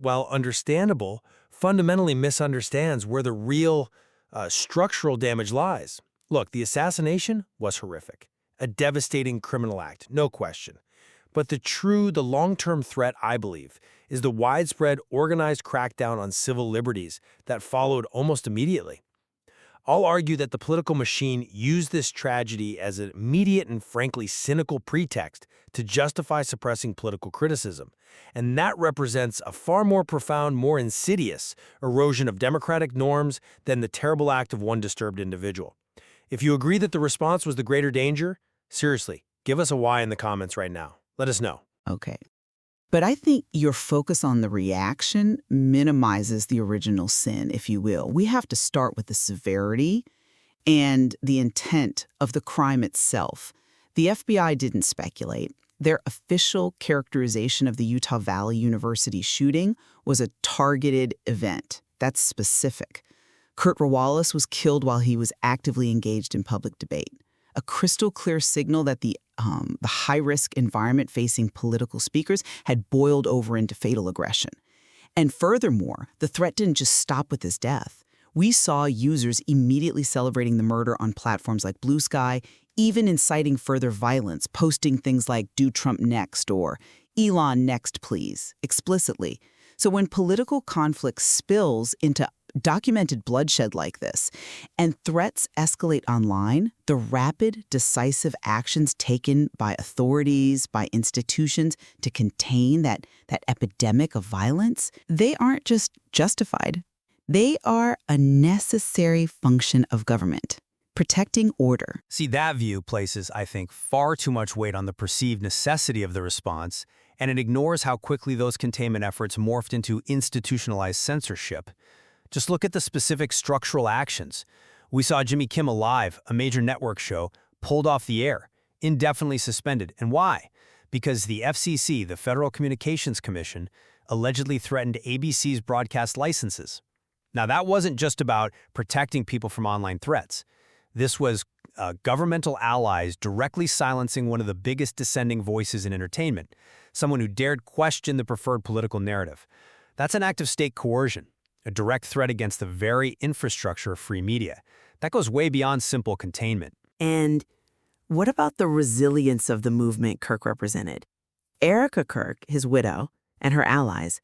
while understandable, fundamentally misunderstands where the real structural damage lies. Look, the assassination was horrific. A devastating criminal act, no question. But the long-term threat, I believe, is the widespread organized crackdown on civil liberties that followed almost immediately. I'll argue that the political machine used this tragedy as an immediate and frankly cynical pretext to justify suppressing political criticism. And that represents a far more profound, more insidious erosion of democratic norms than the terrible act of one disturbed individual. If you agree that the response was the greater danger, seriously, give us a why in the comments right now. Let us know. Okay. But I think your focus on the reaction minimizes the original sin, if you will. We have to start with the severity and the intent of the crime itself. The FBI didn't speculate. Their official characterization of the Utah Valley University shooting was a targeted event. That's specific. Kurt Wallace was killed while he was actively engaged in public debate. A crystal clear signal that the high-risk environment facing political speakers had boiled over into fatal aggression. And furthermore, the threat didn't just stop with his death. We saw users immediately celebrating the murder on platforms like Blue Sky, even inciting further violence, posting things like "Do Trump next" or "Elon next, please," explicitly. So when political conflict spills into documented bloodshed like this, and threats escalate online, the rapid, decisive actions taken by authorities, by institutions to contain that epidemic of violence, they aren't just justified. They are a necessary function of government, protecting order. See, that view places, I think, far too much weight on the perceived necessity of the response, and it ignores how quickly those containment efforts morphed into institutionalized censorship. Just look at the specific structural actions. We saw Jimmy Kimmel Live, a major network show, pulled off the air, indefinitely suspended. And why? Because the FCC, the Federal Communications Commission, allegedly threatened ABC's broadcast licenses. Now, that wasn't just about protecting people from online threats. This was governmental allies directly silencing one of the biggest dissenting voices in entertainment, someone who dared question the preferred political narrative. That's an act of state coercion, a direct threat against the very infrastructure of free media. That goes way beyond simple containment. And what about the resilience of the movement Kirk represented? Erica Kirk, his widow, and her allies,